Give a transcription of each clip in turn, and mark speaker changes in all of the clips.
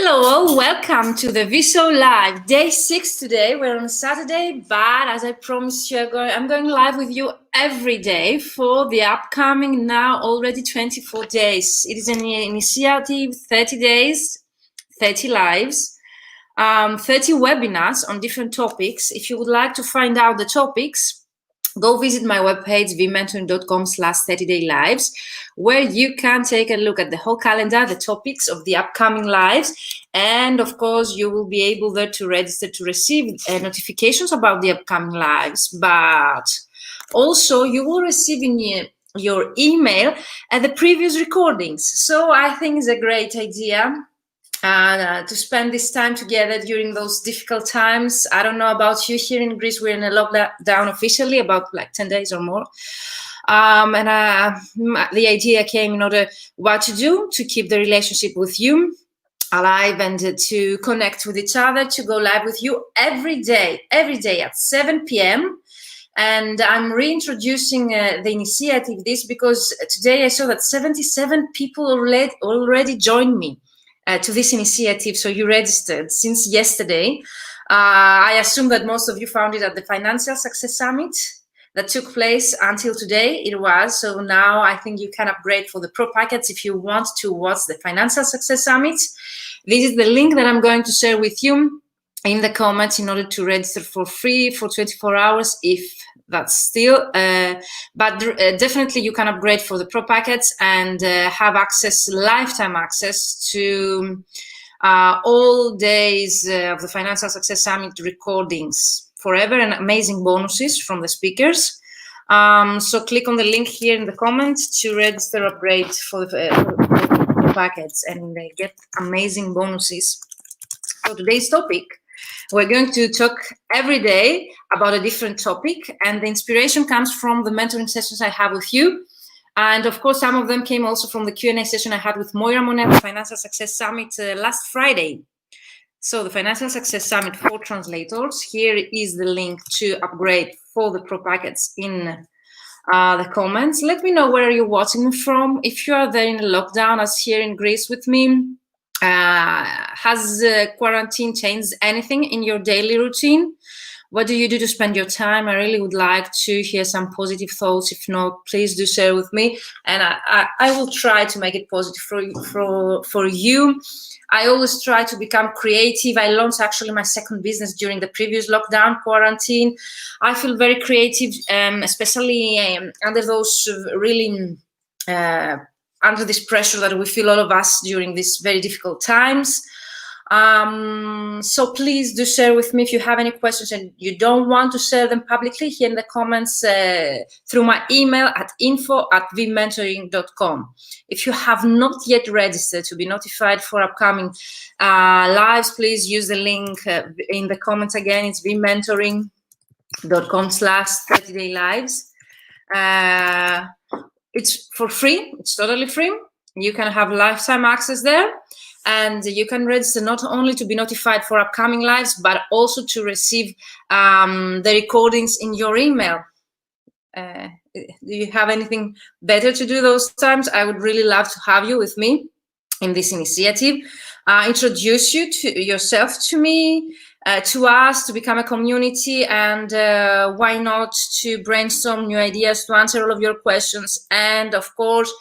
Speaker 1: Hello all, welcome to the VShow Live, day 6 today. We're on Saturday, but as I promised you, I'm going live with you every day for the upcoming now already 24 days. It is an initiative, 30 days, 30 lives, 30 webinars on different topics. If you would like to find out the topics, go visit my webpage, vmentoring.com/30daylives, where you can take a look at the whole calendar, the topics of the upcoming lives, and of course, you will be able there to register to receive notifications about the upcoming lives. But also, you will receive in your email the previous recordings. So I think it's a great idea to spend this time together during those difficult times. I don't know about you. Here in Greece, we're in a lockdown officially, about like 10 days or more. The idea came in order what to do to keep the relationship with you alive and to connect with each other, to go live with you every day at 7 p.m. And I'm reintroducing the initiative this because today I saw that 77 people already joined me to this initiative. So you registered since yesterday. I assume that most of you found it at the Financial Success Summit that took place until today. It was. So now I think you can upgrade for the pro packets if you want to watch the Financial Success Summit. This is the link that I'm going to share with you in the comments in order to register for free for 24 hours if that's still, but definitely you can upgrade for the pro packets and have lifetime access to all days of the Financial Success Summit recordings forever and amazing bonuses from the speakers. So click on the link here in the comments to register upgrade for the pro packets and get amazing bonuses. So today's topic, we're going to talk every day about a different topic, and the inspiration comes from the mentoring sessions I have with you. And of course, some of them came also from the Q&A session I had with Moira Monet at the Financial Success Summit last Friday. So the Financial Success Summit for translators, here is the link to upgrade for the pro packets in the comments. Let me know where you're watching from. If you are there in a lockdown, as here in Greece with me, has quarantine changed anything in your daily routine? What do you do to spend your time? I really would like to hear some positive thoughts. If not, please do share with me, and I will try to make it positive for you. I always try to become creative. I launched actually my second business during the previous lockdown quarantine. I feel very creative, especially under those really under this pressure that we feel, all of us, during these very difficult times. So please do share with me if you have any questions and you don't want to share them publicly, here in the comments through my email at info@vmentoring.com. If you have not yet registered to be notified for upcoming lives, please use the link in the comments again. It's vmentoring.com/30daylives. It's for free. It's totally free. You can have lifetime access there, and you can register not only to be notified for upcoming lives, but also to receive the recordings in your email. Do you have anything better to do those times? I would really love to have you with me in this initiative. Introduce you to yourself to me, to us, to become a community, and why not to brainstorm new ideas, to answer all of your questions. And of course,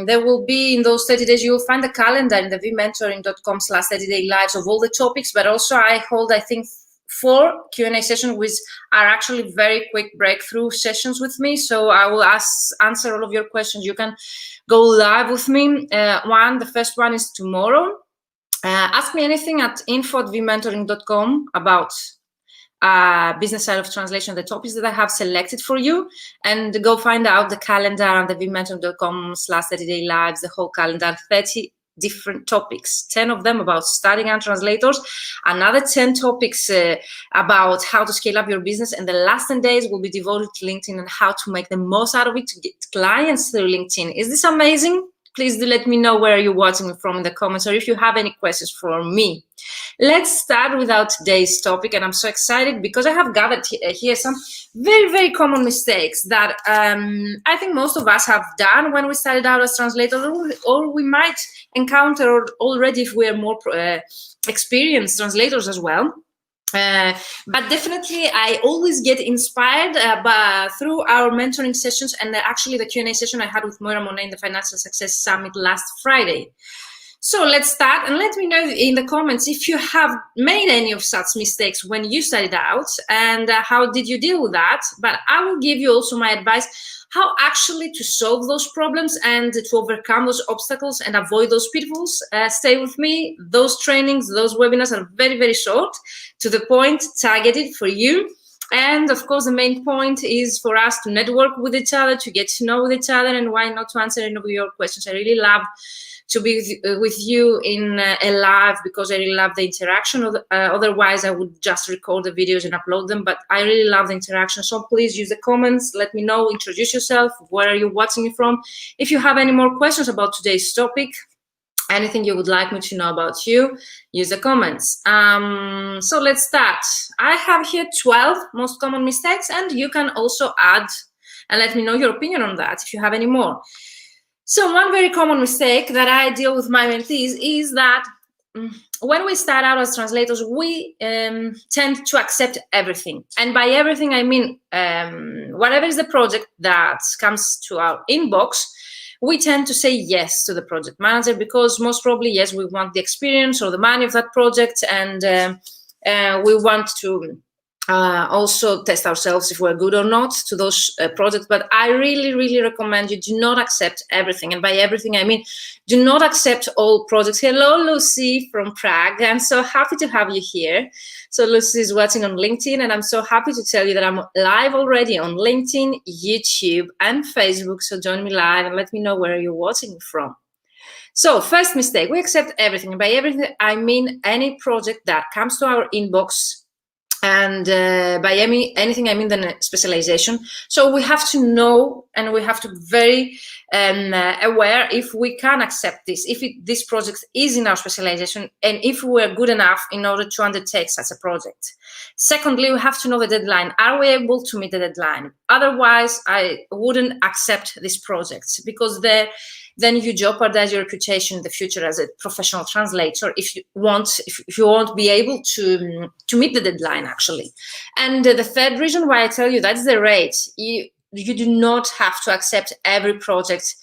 Speaker 1: there will be, in those 30 days, you'll find the calendar in the vmentoring.com/30daylives of all the topics, but also I hold, I think, 4 Q&A sessions, which are actually very quick breakthrough sessions with me. So I will answer all of your questions. You can go live with me. The first one is tomorrow. Ask me anything at info@vmentoring.com about business side of translation, the topics that I have selected for you, and go find out the calendar on the vmentoring.com/30daylives, the whole calendar, 30 different topics, 10 of them about studying and translators, another 10 topics about how to scale up your business, and the last 10 days will be devoted to LinkedIn and how to make the most out of it to get clients through LinkedIn. Is this amazing? please do let me know where you're watching from in the comments, or if you have any questions for me. Let's start with our today's topic, and I'm so excited because I have gathered here some very, very common mistakes that I think most of us have done when we started out as translators, or we might encounter already if we are more experienced translators as well. But definitely, I always get inspired through our mentoring sessions, and actually the Q&A session I had with Moira Monet in the Financial Success Summit last Friday. So let's start, and let me know in the comments if you have made any of such mistakes when you started out, and how did you deal with that. But I will give you also my advice how actually to solve those problems and to overcome those obstacles and avoid those pitfalls. Stay with me. Those trainings, those webinars are very, very short, to the point, targeted for you. And of course, the main point is for us to network with each other, to get to know with each other, and why not to answer any of your questions. I really love to be with you in a live, because I really love the interaction. Otherwise, I would just record the videos and upload them, but I really love the interaction. So please use the comments, let me know, introduce yourself, where are you watching it from. If you have any more questions about today's topic, anything you would like me to know about you, use the comments. So let's start. I have here 12 most common mistakes, and you can also add and let me know your opinion on that if you have any more. So one very common mistake that I deal with my mentees is that when we start out as translators, we tend to accept everything. And by everything, I mean whatever is the project that comes to our inbox, we tend to say yes to the project manager, because most probably, yes, we want the experience or the money of that project, and we want to also test ourselves if we're good or not to those projects. But I really, really recommend you do not accept everything. And by everything, I mean, do not accept all projects. Hello, Lucy from Prague. I'm so happy to have you here. So Lucy is watching on LinkedIn, and I'm so happy to tell you that I'm live already on LinkedIn, YouTube, and Facebook. So join me live and let me know where you're watching from. So first mistake, we accept everything. And by everything, I mean any project that comes to our inbox. And by anything, I mean the specialization. So we have to know, and we have to be very aware if we can accept this, if this project is in our specialization, and if we're good enough in order to undertake such a project. Secondly, we have to know the deadline. Are we able to meet the deadline? Otherwise, I wouldn't accept these projects, because then you jeopardize your reputation in the future as a professional translator if you won't be able to meet the deadline, actually. And the third reason why I tell you that's the rate. You do not have to accept every project,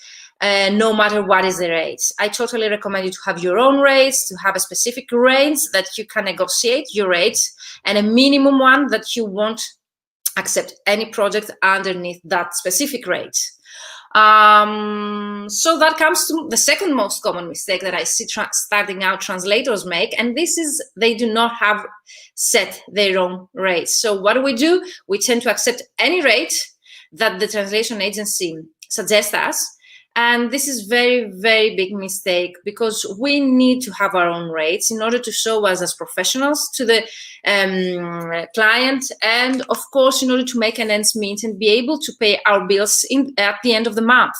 Speaker 1: no matter what is the rate. I totally recommend you to have your own rates, to have a specific rates that you can negotiate your rates, and a minimum one that you won't accept any project underneath that specific rate. So that comes to the second most common mistake that I see starting out translators make, and this is they do not have set their own rates. So what do? We tend to accept any rate that the translation agency suggests us, and this is very, very big mistake, because we need to have our own rates in order to show us as professionals to the client, and of course in order to make an ends meet and be able to pay our bills at the end of the month.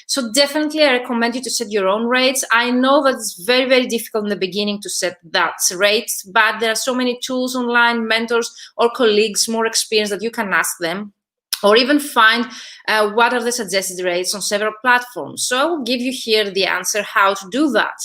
Speaker 1: So definitely I recommend you to set your own rates. I know that it's very, very difficult in the beginning to set that rate, but there are so many tools online, mentors or colleagues more experienced that you can ask them, or even find what are the suggested rates on several platforms. So I will give you here the answer how to do that.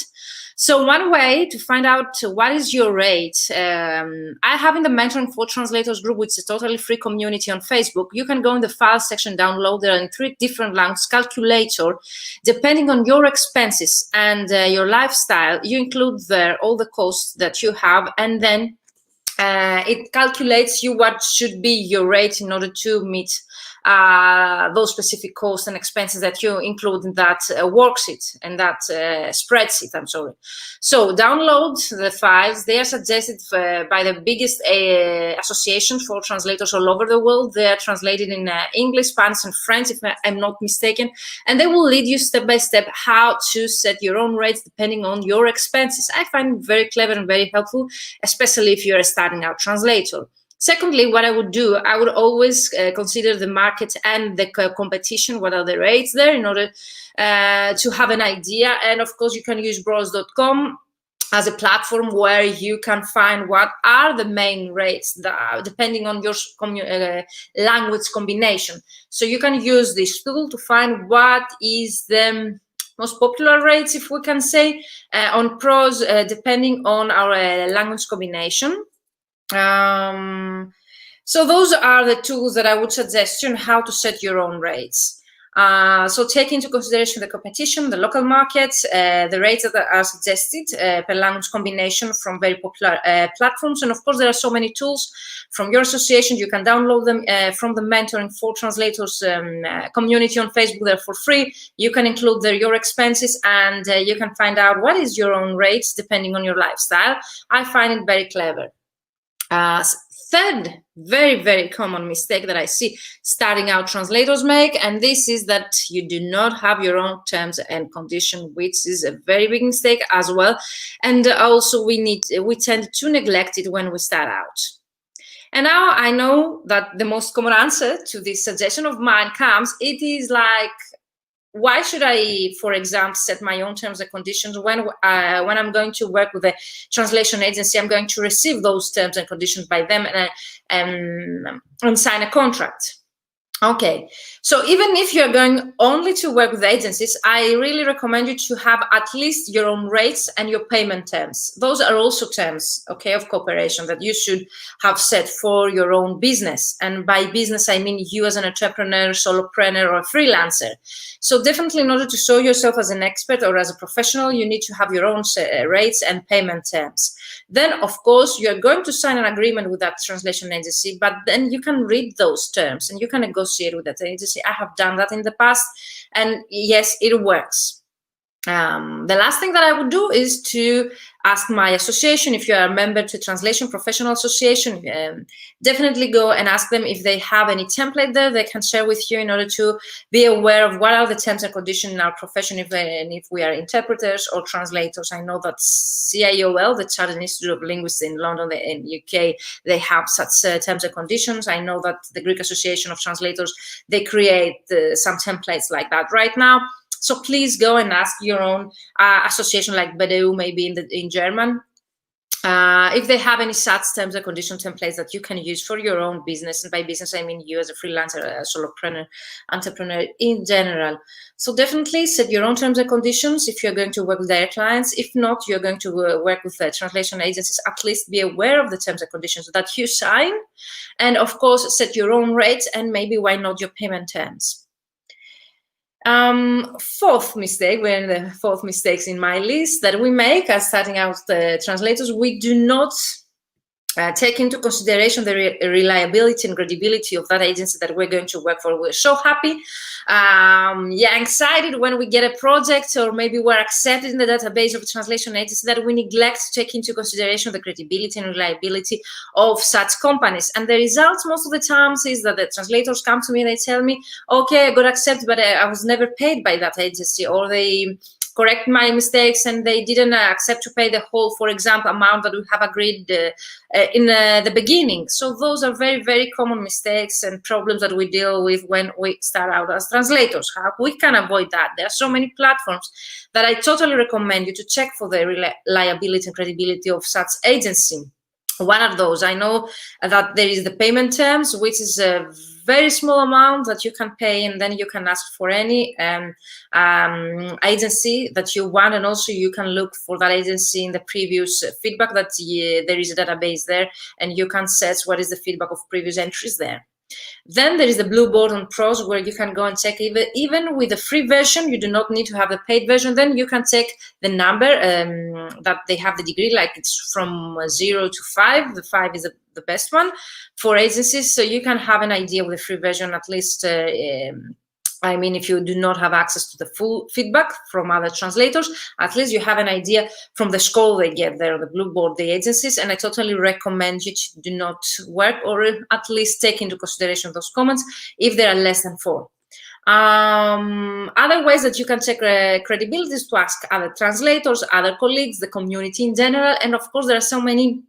Speaker 1: So one way to find out what is your rate, I have in the Mentoring for Translators group, which is a totally free community on Facebook. You can go in the file section, download there in 3 different languages, calculator, depending on your expenses and your lifestyle, you include there all the costs that you have, and then it calculates you what should be your rate in order to meet those specific costs and expenses that you include in that worksheet and that spreadsheet, I'm sorry. So download the files. They are suggested by the biggest associations for translators all over the world. They are translated in English, Spanish, and French, if I'm not mistaken. And they will lead you step by step how to set your own rates depending on your expenses. I find it very clever and very helpful, especially if you're a starting out translator. Secondly, what I would do, I would always consider the market and the competition, what are the rates there, in order to have an idea. And of course, you can use browse.com as a platform where you can find what are the main rates that are, depending on your language combination. So you can use this tool to find what is the most popular rates, if we can say, on pros, depending on our language combination. So those are the tools that I would suggest you on how to set your own rates. So take into consideration the competition, the local markets, the rates that are suggested per language combination from very popular platforms. And of course, there are so many tools from your association. You can download them from the Mentoring for Translators community on Facebook. They're for free. You can include your expenses, and you can find out what is your own rates depending on your lifestyle. I find it very clever. Third, very, very common mistake that I see starting out translators make, and this is that you do not have your own terms and conditions, which is a very big mistake as well. And also we tend to neglect it when we start out. And now I know that the most common answer to this suggestion of mine comes, it is like, why should I, for example, set my own terms and conditions when I'm going to work with a translation agency? I'm going to receive those terms and conditions by them and sign a contract. Okay, so even if you're going only to work with agencies, I really recommend you to have at least your own rates and your payment terms. Those are also terms, okay, of cooperation that you should have set for your own business. And by business, I mean you as an entrepreneur, solopreneur, or freelancer. So definitely, in order to show yourself as an expert or as a professional, you need to have your own rates and payment terms. Then, of course, you're going to sign an agreement with that translation agency, but then you can read those terms and you can negotiate with that agency. I have done that in the past, and yes, it works. The last thing that I would do is to ask my association, if you are a member to Translation Professional Association, definitely go and ask them if they have any template there they can share with you in order to be aware of what are the terms and conditions in our profession, if we are interpreters or translators. I know that CIOL, the Chartered Institute of Linguists in London, in UK, they have such terms and conditions. I know that the Greek Association of Translators, they create some templates like that right now. So please go and ask your own association, like BDU, maybe in German, if they have any such terms and condition templates that you can use for your own business. And by business, I mean you as a freelancer, a solopreneur, entrepreneur in general. So definitely set your own terms and conditions if you're going to work with their clients. If not, you're going to work with translation agencies, at least be aware of the terms and conditions that you sign. And of course, set your own rates and maybe why not your payment terms. Fourth mistake, we're in the fourth mistakes in my list that we make as starting out the translators. We do not take into consideration the reliability and credibility of that agency that we're going to work for. We're so happy, excited when we get a project, or maybe we're accepted in the database of a translation agency, that we neglect to take into consideration the credibility and reliability of such companies. And the results most of the times is that the translators come to me and they tell me, okay, I got accepted, but I was never paid by that agency, or they correct my mistakes and they didn't accept to pay the whole, for example, amount that we have agreed in the beginning. So those are very, very common mistakes and problems that we deal with when we start out as translators. How we can avoid that? There are so many platforms that I totally recommend you to check for the reliability and credibility of such agency. One of those, I know that there is the payment terms, which is a very small amount that you can pay, and then you can ask for any agency that you want, and also you can look for that agency in the previous feedback that there is a database there, and you can search what is the feedback of previous entries there. Then there is the blue board on pros, where you can go and check even with the free version. You do not need to have the paid version. Then you can check the number that they have the degree, like it's from 0 to 5. The 5 is the best one for agencies. So you can have an idea with the free version, at least. I mean, if you do not have access to the full feedback from other translators, at least you have an idea from the score they get there, the blue board, the agencies. And I totally recommend you to do not work, or at least take into consideration those comments if there are less than 4. Other ways that you can check credibility is to ask other translators, other colleagues, the community in general. And of course, there are so many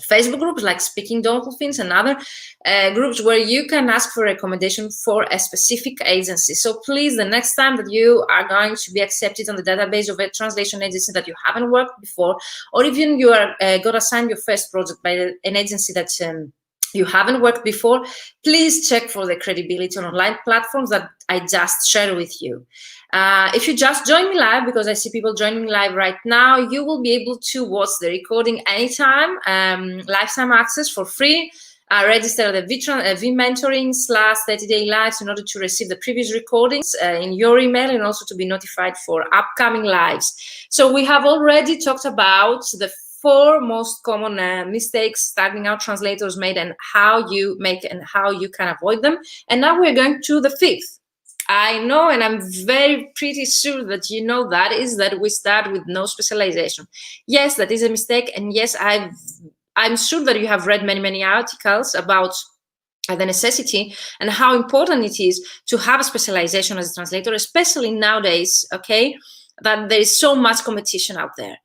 Speaker 1: Facebook groups like Speaking Dolphins and other groups where you can ask for a recommendation for a specific agency. So please, the next time that you are going to be accepted on the database of a translation agency that you haven't worked before, or even you are got assigned your first project by an agency that you haven't worked before, please check for the credibility on online platforms that I just shared with you. If you just join me live, because I see people joining me live right now, you will be able to watch the recording anytime, lifetime access for free. Register at the V-Mentoring / 30-day lives in order to receive the previous recordings in your email and also to be notified for upcoming lives. So we have already talked about the 4 most common mistakes starting out translators made and how you make and how you can avoid them. And now we're going to the 5th. I know, and I'm pretty sure that you know that, is that we start with no specialization. Yes, that is a mistake. And yes, I'm sure that you have read many articles about the necessity and how important it is to have a specialization as a translator, especially nowadays, okay, that there is so much competition out there.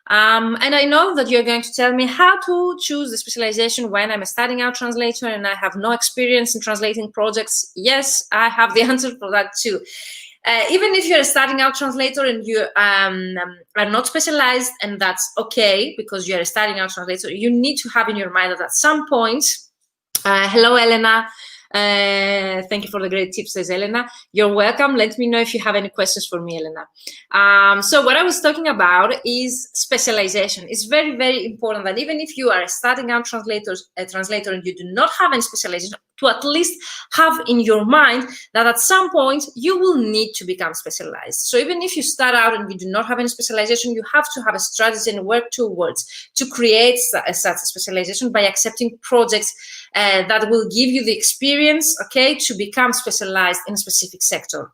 Speaker 1: And I know that you're going to tell me how to choose the specialization when I'm a starting out translator and I have no experience in translating projects. Yes, I have the answer for that too. Even if you're a starting out translator and you are not specialized, and that's okay because you're a starting out translator, you need to have in your mind that at some point, hello, Elena. Thank you for the great tips, says Elena. You're welcome. Let me know if you have any questions for me, Elena. So what I was talking about is specialization. It's very important that even if you are a starting out translator and you do not have any specialization, to at least have in your mind that at some point you will need to become specialized. So even if you start out and you do not have any specialization, you have to have a strategy and work towards to create such a specialization by accepting projects that will give you the experience, okay, to become specialized in a specific sector.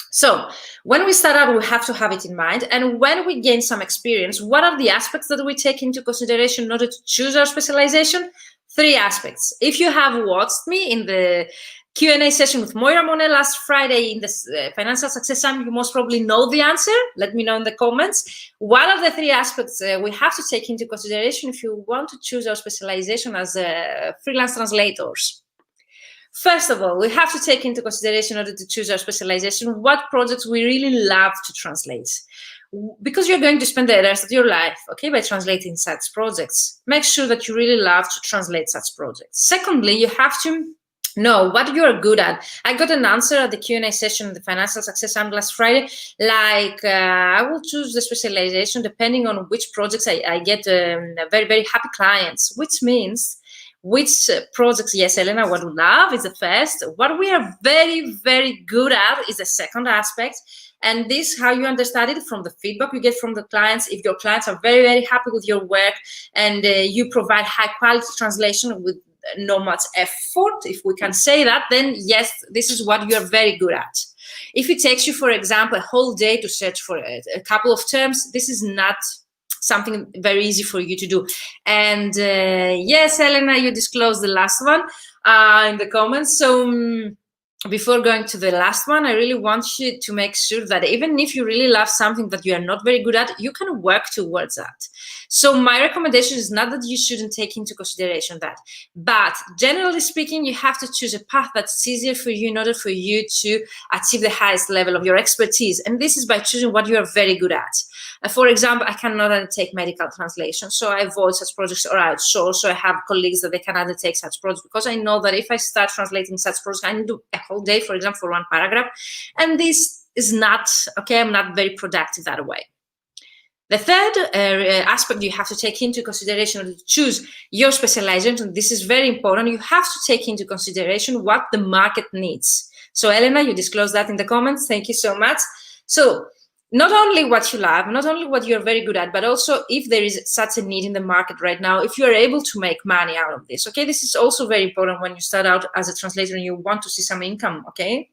Speaker 1: So when we start out, we have to have it in mind. And when we gain some experience, what are the aspects that we take into consideration in order to choose our specialization? 3 aspects. If you have watched me in the Q&A session with Moira Monet last Friday in the Financial Success Summit, you most probably know the answer. Let me know in the comments. What are the 3 aspects we have to take into consideration if you want to choose our specialization as freelance translators? First of all, we have to take into consideration in order to choose our specialization what projects we really love to translate. Because you're going to spend the rest of your life, okay, by translating such projects. Make sure that you really love to translate such projects. Secondly, you have to know what you're good at. I got an answer at the Q&A session in the Financial Success Summit last Friday, like I will choose the specialization depending on which projects I get very happy clients, which means which projects, yes, Elena, what we love is the first. What we are very good at is the second aspect. And this, how you understand it from the feedback you get from the clients. If your clients are very happy with your work and you provide high quality translation with no much effort, if we can say that, then yes, this is what you're very good at. If it takes you, for example, a whole day to search for a couple of terms, this is not something very easy for you to do. And yes, Elena, you disclosed the last one in the comments. So before going to the last one, I really want you to make sure that even if you really love something that you are not very good at, you can work towards that. So my recommendation is not that you shouldn't take into consideration that, but generally speaking, you have to choose a path that's easier for you in order for you to achieve the highest level of your expertise. And this is by choosing what you are very good at. For example, I cannot undertake medical translation, so I avoid such projects or I outsource. So I have colleagues that they can undertake such projects because I know that if I start translating such projects, I need to do a whole day, for example, for one paragraph. And this is not, okay, I'm not very productive that way. The third aspect you have to take into consideration to choose your specialization, this is very important, you have to take into consideration what the market needs. So Elena, you disclosed that in the comments. Thank you so much. So not only what you love, not only what you're very good at, but also if there is such a need in the market right now, if you're able to make money out of this, okay? This is also very important when you start out as a translator and you want to see some income, okay?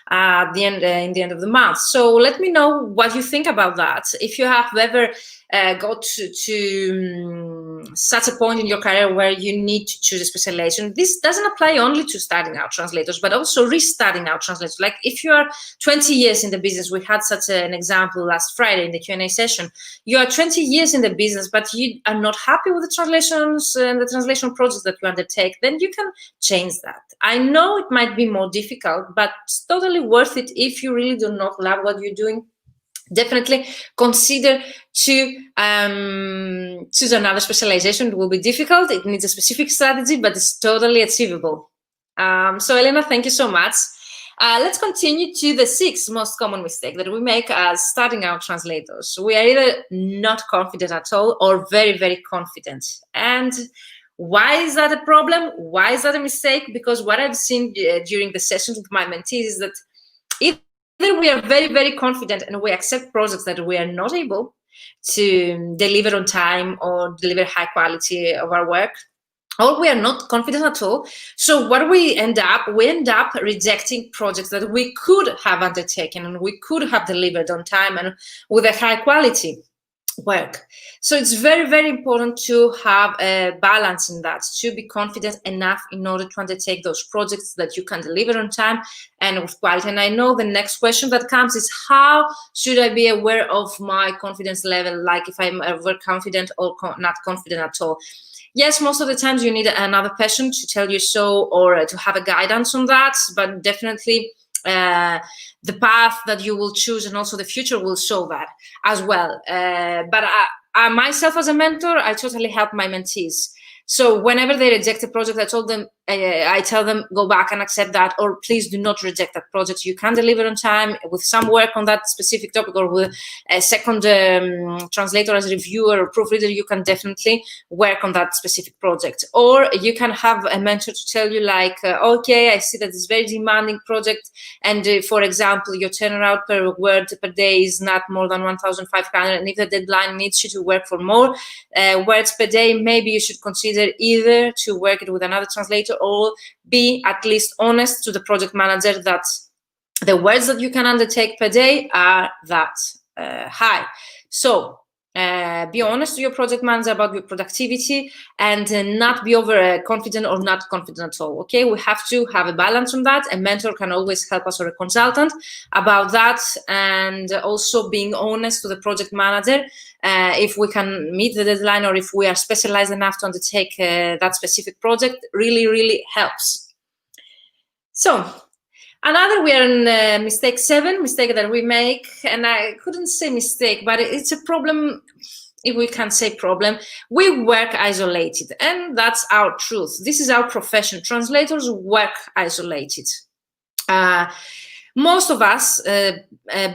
Speaker 1: at the end, in the end of the month. So let me know what you think about that. If you have ever got to such a point in your career where you need to choose a specialization. This doesn't apply only to starting out translators, but also restarting out translators. Like if you are 20 years in the business, we had such an example last Friday in the Q&A session. You are 20 years in the business, but you are not happy with the translations and the translation projects that you undertake, then you can change that. I know it might be more difficult, but it's totally worth it if you really do not love what you're doing. Definitely consider to choose another specialization. It will be difficult. It needs a specific strategy, but it's totally achievable. So Elena, thank you so much. Let's continue to the 6th most common mistake that we make as starting out translators. We are either not confident at all or very, very confident. And why is that a problem? Why is that a mistake? Because what I've seen during the sessions with my mentees is that either we are very, very confident and we accept projects that we are not able to deliver on time or deliver high quality of our work, or we are not confident at all. So what we end up rejecting projects that we could have undertaken and we could have delivered on time and with a high quality work. So it's very, very important to have a balance in that, to be confident enough in order to undertake those projects that you can deliver on time and with quality. And I know the next question that comes is, how should I be aware of my confidence level, like if I'm overconfident or not confident at all? Yes, most of the times you need another person to tell you so, or to have a guidance on that, but definitely the path that you will choose and also the future will show that as well. But I myself as a mentor, I totally help my mentees. So whenever they reject a project, I tell them, go back and accept that, or please do not reject that project. You can deliver on time with some work on that specific topic, or with a second translator as a reviewer or proofreader, you can definitely work on that specific project. Or you can have a mentor to tell you like, okay, I see that it's a very demanding project. And for example, your turnaround per word per day is not more than 1,500. And if the deadline needs you to work for more words per day, maybe you should consider either to work it with another translator or be at least honest to the project manager that the words that you can undertake per day are that high. So be honest to your project manager about your productivity and not be overconfident or not confident at all. Okay, we have to have a balance on that. A mentor can always help us, or a consultant, about that, and also being honest to the project manager if we can meet the deadline or if we are specialized enough to undertake that specific project. Really helps. So another, we are in mistake 7, mistake that we make, and I couldn't say mistake, but it's a problem, if we can say problem. We work isolated, and that's our truth. This is our profession. Translators work isolated. Most of us,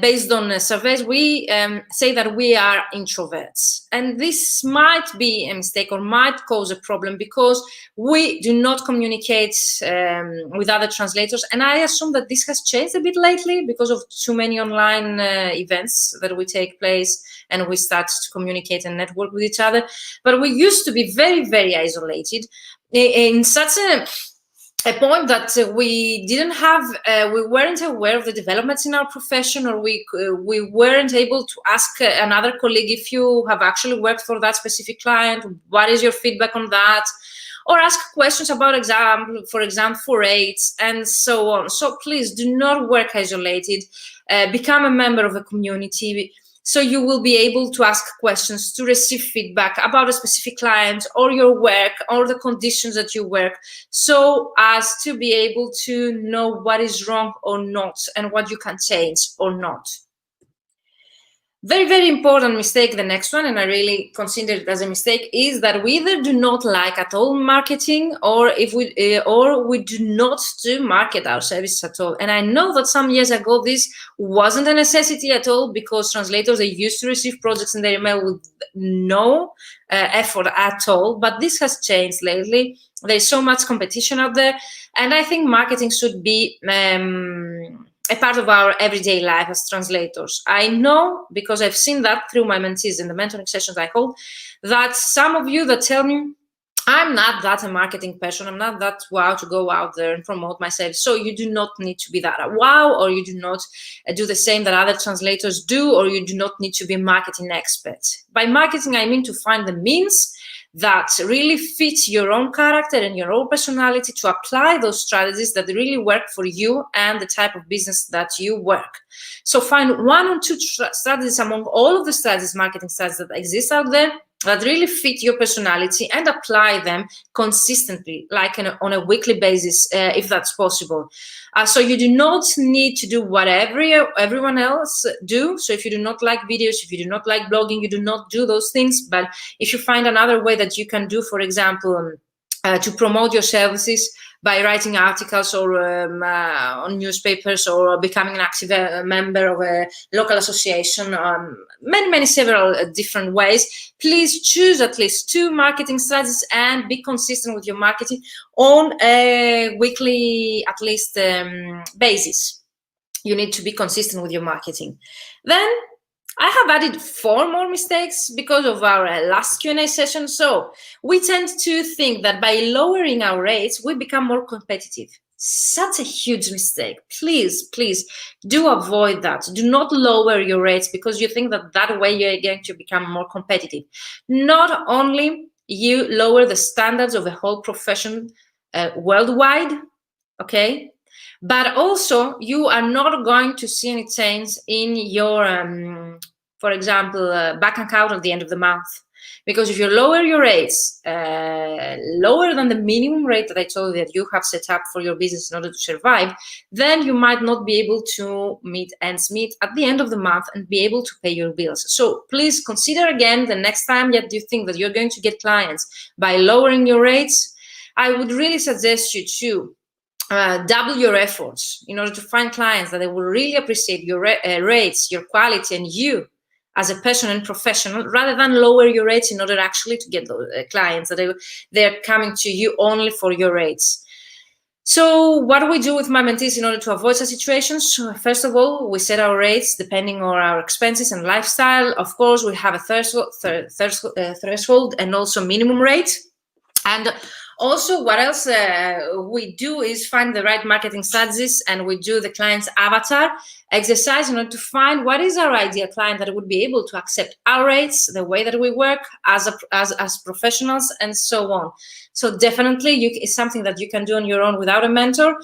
Speaker 1: based on surveys, we say that we are introverts. And this might be a mistake or might cause a problem because we do not communicate with other translators. And I assume that this has changed a bit lately because of too many online events that we take place and we start to communicate and network with each other. But we used to be very isolated in such a point that we didn't have, we weren't aware of the developments in our profession, or we weren't able to ask another colleague, if you have actually worked for that specific client, what is your feedback on that, or ask questions about for exam 4/8 and so on. So please do not work isolated. Become a member of a community, so you will be able to ask questions, to receive feedback about a specific client or your work or the conditions that you work, so as to be able to know what is wrong or not and what you can change or not. Very important mistake, the next one, and I really consider it as a mistake, is that we either do not like at all marketing, or we do not do market our services at all. And I know that some years ago this wasn't a necessity at all, because translators, they used to receive projects in their email with no effort at all. But this has changed lately. There's so much competition out there, and I think marketing should be a part of our everyday life as translators. I know, because I've seen that through my mentees in the mentoring sessions I hold, that some of you that tell me, I'm not that a marketing person. I'm not that wow to go out there and promote myself. So you do not need to be that wow, or you do not do the same that other translators do, or you do not need to be a marketing expert. By marketing, I mean to find the means that really fit your own character and your own personality, to apply those strategies that really work for you and the type of business that you work. So find one or two strategies among all of the strategies, marketing strategies that exist out there, that really fit your personality, and apply them consistently, like on a weekly basis, if that's possible. So you do not need to do what everyone else do. So if you do not like videos, if you do not like blogging, you do not do those things. But if you find another way that you can do, for example, to promote your services by writing articles or on newspapers, or becoming an active member of a local association, several different ways, please choose at least 2 marketing strategies and be consistent with your marketing on a weekly, at least, basis. You need to be consistent with your marketing. Then I have added 4 more mistakes because of our last Q&A session. So we tend to think that by lowering our rates, we become more competitive. Such a huge mistake. Please do avoid that. Do not lower your rates because you think that that way you're going to become more competitive. Not only you lower the standards of the whole profession worldwide, okay, but also you are not going to see any change in your, for example, bank account at the end of the month. Because if you lower your rates lower than the minimum rate that I told you that you have set up for your business in order to survive, then you might not be able to meet ends meet at the end of the month and be able to pay your bills. So please consider again the next time that you think that you're going to get clients by lowering your rates. I would really suggest you to double your efforts in order to find clients that they will really appreciate your rates, your quality, and you as a person and professional, rather than lower your rates in order actually to get those clients that they're coming to you only for your rates. So what do we do with my mentees in order to avoid such situations? First of all, we set our rates depending on our expenses and lifestyle. Of course, we have a threshold and also minimum rate. And also, what else we do is find the right marketing strategies, and we do the client's avatar exercise in order to find what is our ideal client that would be able to accept our rates, the way that we work as professionals, and so on. So definitely it's something that you can do on your own without a mentor.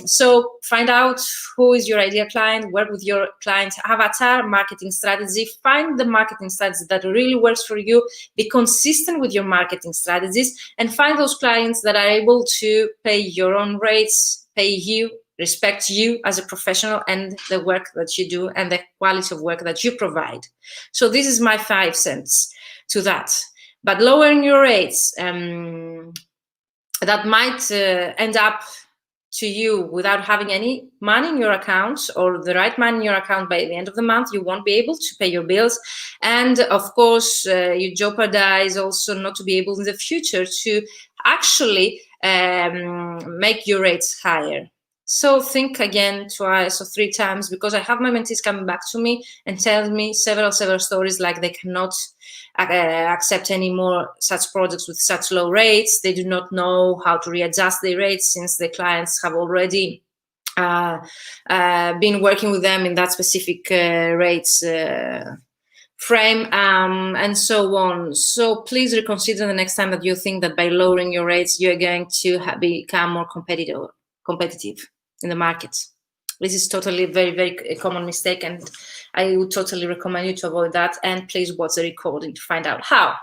Speaker 1: So find out who is your ideal client, work with your client's avatar, marketing strategy, find the marketing strategy that really works for you, be consistent with your marketing strategies, and find those clients that are able to pay your own rates, pay you, respect you as a professional and the work that you do and the quality of work that you provide. So this is my 5 cents to that. But lowering your rates, that might end up to you without having any money in your account, or the right money in your account by the end of the month. You won't be able to pay your bills. And of course, you jeopardize also not to be able in the future to actually make your rates higher. So think again twice or 3 times, because I have my mentees coming back to me and tell me several stories like they cannot accept any more such projects with such low rates. They do not know how to readjust their rates since the clients have already been working with them in that specific rates frame, and so on. So please reconsider the next time that you think that by lowering your rates you're going to become more competitive in the market. This is totally very common mistake, and I would totally recommend you to avoid that. And please watch the recording to find out how.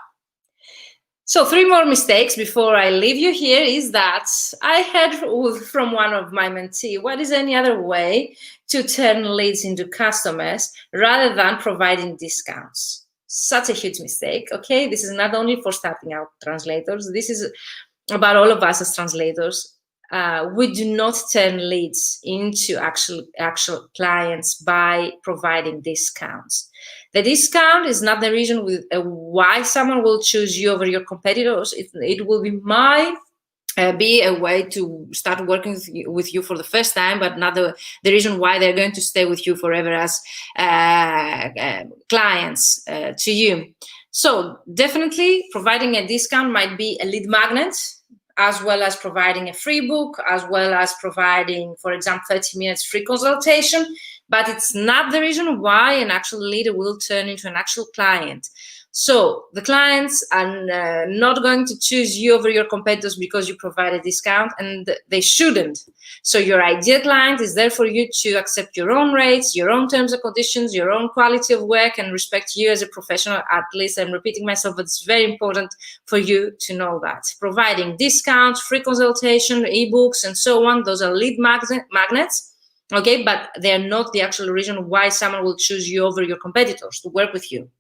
Speaker 1: So 3 more mistakes before I leave you here is that I heard from one of my mentees, what is any other way to turn leads into customers rather than providing discounts? Such a huge mistake, okay? This is not only for starting out translators, this is about all of us as translators. We do not turn leads into actual clients by providing discounts. The discount is not the reason why someone will choose you over your competitors. It will be a way to start working with you for the first time, but not the reason why they're going to stay with you forever as clients to you. So definitely providing a discount might be a lead magnet, as well as providing a free book, as well as providing, for example, 30 minutes free consultation. But it's not the reason why an actual lead will turn into an actual client. So the clients are not going to choose you over your competitors because you provide a discount, and they shouldn't. So your ideal client is there for you to accept your own rates, your own terms and conditions, your own quality of work, and respect you as a professional. At least I'm repeating myself, but it's very important for you to know that. Providing discounts, free consultation, ebooks, and so on, those are lead magnets, okay? But they're not the actual reason why someone will choose you over your competitors to work with you.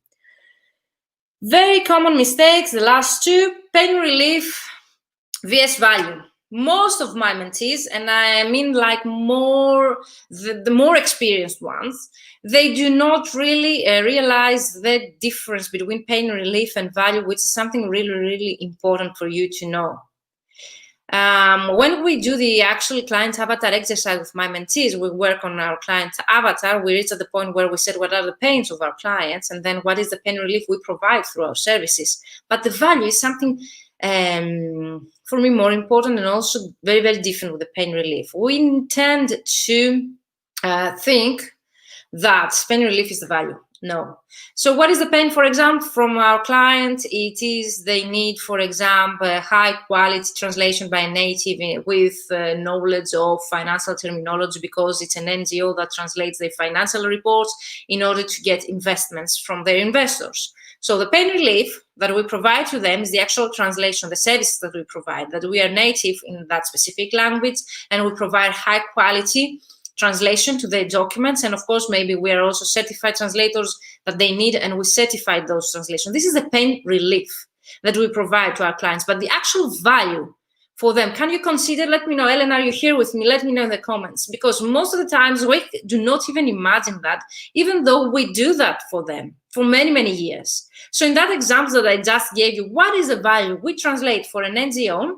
Speaker 1: Very common mistakes, the last two: pain relief vs value. Most of my mentees, and I mean like the more experienced ones, they do not really realize the difference between pain relief and value, which is something really, really important for you to know. When we do the actual client avatar exercise with my mentees, we work on our client avatar. We reach at the point where we said what are the pains of our clients, and then what is the pain relief we provide through our services. But the value is something for me more important, and also very, very different with the pain relief. We intend to think that pain relief is the value. No. So what is the pain, for example, from our client? It is they need, for example, a high quality translation by a native with knowledge of financial terminology, because it's an NGO that translates their financial reports in order to get investments from their investors. So the pain relief that we provide to them is the actual translation, the services that we provide, that we are native in that specific language, and we provide high quality translation to their documents. And of course, maybe we are also certified translators that they need, and we certify those translations. This is the pain relief that we provide to our clients. But the actual value for them, can you consider? Let me know. Ellen, are you here with me? Let me know in the comments, because most of the times we do not even imagine that, even though we do that for them for many, many years. So in that example that I just gave you, what is the value? We translate for an NGO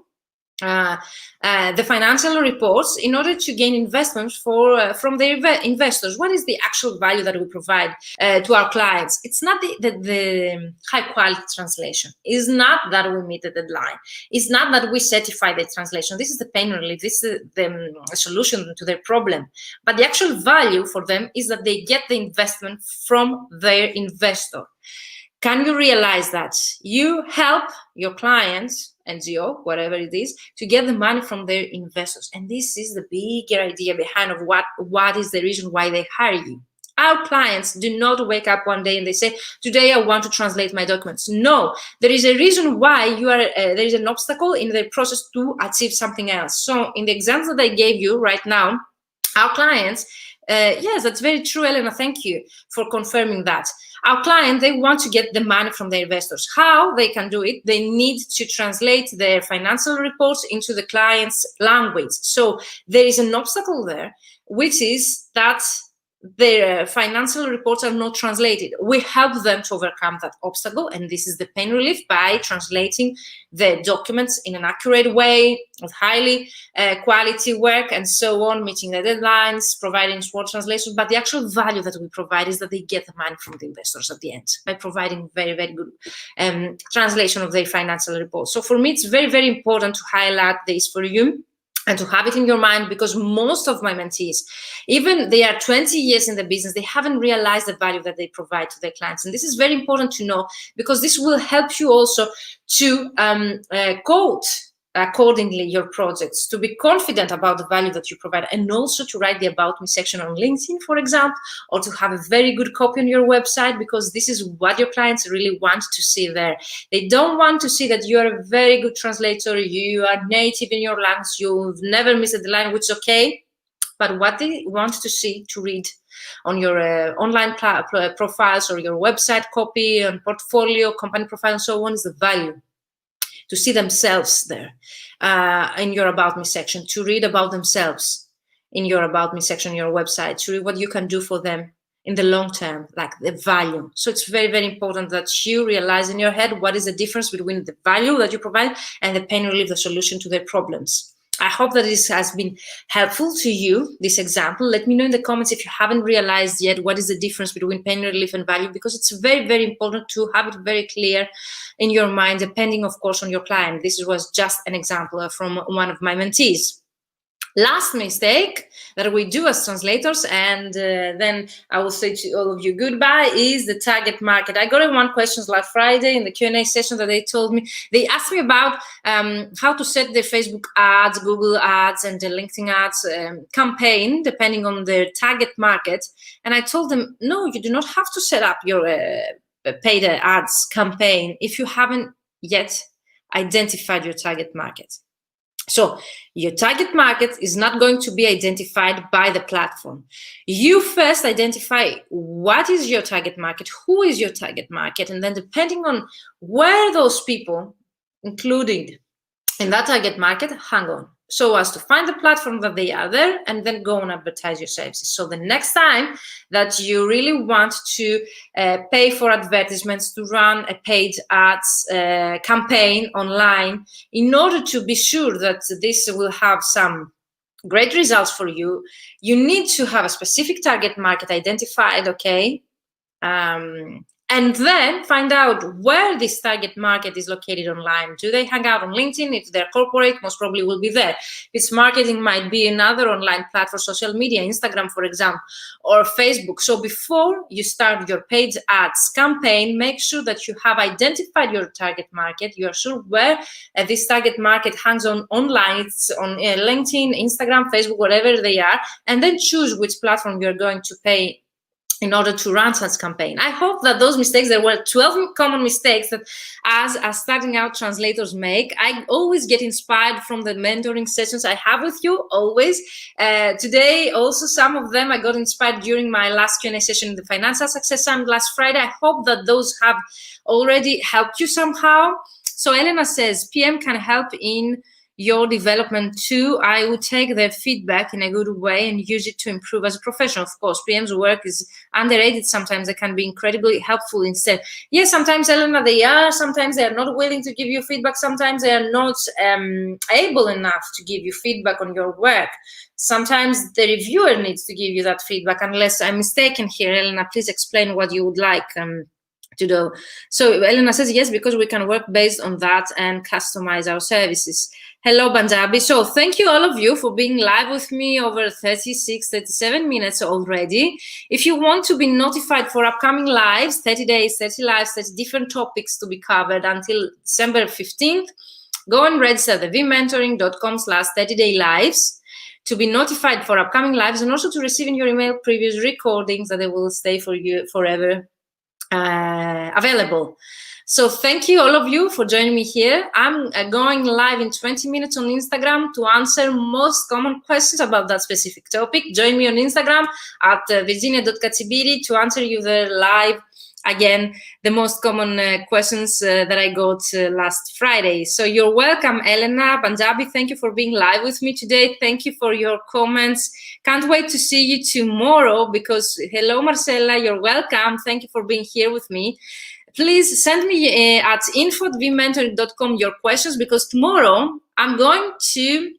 Speaker 1: the financial reports in order to gain investments from their investors. What is the actual value that we provide to our clients? It's not the high quality translation. It's not that we meet the deadline. It's not that we certify the translation. This is the pain relief. This is the solution to their problem. But the actual value for them is that they get the investment from their investor. Can you realize that you help your clients, NGO, whatever it is, to get the money from their investors? And this is the bigger idea behind of what is the reason why they hire you. Our clients do not wake up one day and they say, today I want to translate my documents. No, there is a reason why there is an obstacle in the process to achieve something else. So in the example that I gave you right now, our clients, yes, that's very true, Elena. Thank you for confirming that. Our client, they want to get the money from their investors. How they can do it? They need to translate their financial reports into the client's language. So there is an obstacle there, which is that their financial reports are not translated. We help them to overcome that obstacle, and this is the pain relief by translating the documents in an accurate way, with highly quality work and so on, meeting the deadlines, providing small translations. But the actual value that we provide is that they get the money from the investors at the end by providing very, very good translation of their financial reports. So for me, it's very, very important to highlight this for you and to have it in your mind, because most of my mentees, even they are 20 years in the business, they haven't realized the value that they provide to their clients. And this is very important to know, because this will help you also to code accordingly your projects, to be confident about the value that you provide, and also to write the About Me section on LinkedIn, for example, or to have a very good copy on your website, because this is what your clients really want to see there. They don't want to see that you are a very good translator, you are native in your language, you've never missed a deadline, which is okay, but what they want to see, to read on your online profiles or your website copy and portfolio, company profile, and so on, is the value. To see themselves there in your About Me section, to read about themselves in your About Me section, your website, to read what you can do for them in the long term, like the value. So it's very, very important that you realize in your head what is the difference between the value that you provide and the pain relief, the solution to their problems. I hope that this has been helpful to you, this example. Let me know in the comments if you haven't realized yet what is the difference between pain relief and value, because it's very, very important to have it very clear in your mind, depending, of course, on your client. This was just an example from one of my mentees. Last mistake that we do as translators, and then I will say to all of you goodbye, is the target market. I got one question last Friday in the Q&A session that they asked me about how to set their Facebook ads, Google ads, and the LinkedIn ads campaign, depending on their target market. And I told them, no, you do not have to set up your paid ads campaign if you haven't yet identified your target market. So your target market is not going to be identified by the platform. You first identify what is your target market, who is your target market, and then depending on where those people included in that target market hang on, so as to find the platform that they are there and then go and advertise your services. So the next time that you really want to pay for advertisements, to run a paid ads campaign online, in order to be sure that this will have some great results for you, you need to have a specific target market identified, okay? And then find out where this target market is located online. Do they hang out on LinkedIn? If they're corporate, most probably will be there. If it's marketing, might be another online platform, social media, Instagram, for example, or Facebook. So before you start your paid ads campaign, make sure that you have identified your target market. You are sure where this target market hangs on online. It's on LinkedIn, Instagram, Facebook, whatever they are, and then choose which platform you're going to pay in order to run such campaign. I hope that those mistakes, there were 12 common mistakes that as starting out translators make. I always get inspired from the mentoring sessions I have with you, always. Today, also some of them I got inspired during my last Q&A session in the Financial Success Summit last Friday. I hope that those have already helped you somehow. So Elena says, PM can help in your development too. I would take their feedback in a good way and use it to improve as a professional. Of course, PM's work is underrated. Sometimes they can be incredibly helpful instead. Yes, sometimes, Elena, they are. Sometimes they are not willing to give you feedback. Sometimes they are not able enough to give you feedback on your work. Sometimes the reviewer needs to give you that feedback, unless I'm mistaken here. Elena, please explain what you would like to do. So Elena says, yes, because we can work based on that and customize our services. Hello, Banjabi. So thank you all of you for being live with me over 36, 37 minutes already. If you want to be notified for upcoming lives, 30 days, 30 lives, 30 different topics to be covered until December 15th, go and register the vmentoring.com/30day-lives to be notified for upcoming lives, and also to receive in your email previous recordings that they will stay for you forever available. So thank you all of you for joining me here. I'm going live in 20 minutes on Instagram to answer most common questions about that specific topic. Join me on Instagram at virginia.katsibiri to answer you there live. Again, the most common questions that I got last Friday. So you're welcome, Elena. Banjabi, thank you for being live with me today. Thank you for your comments. Can't wait to see you tomorrow, because hello, Marcella, you're welcome. Thank you for being here with me. Please send me at info@vmentoring.com your questions, because tomorrow I'm going to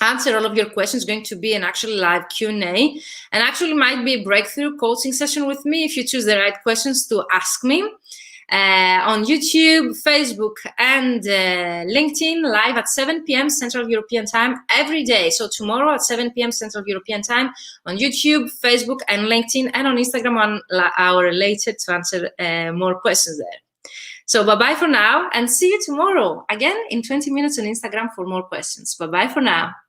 Speaker 1: answer all of your questions. Going to be an actually live Q&A, and actually might be a breakthrough coaching session with me if you choose the right questions to ask me on YouTube, Facebook, and LinkedIn, live at 7 p.m. Central European Time every day. So tomorrow at 7 p.m. Central European Time on YouTube, Facebook, and LinkedIn, and on Instagram 1 hour later to answer more questions there. So bye-bye for now, and see you tomorrow again in 20 minutes on Instagram for more questions. Bye-bye for now.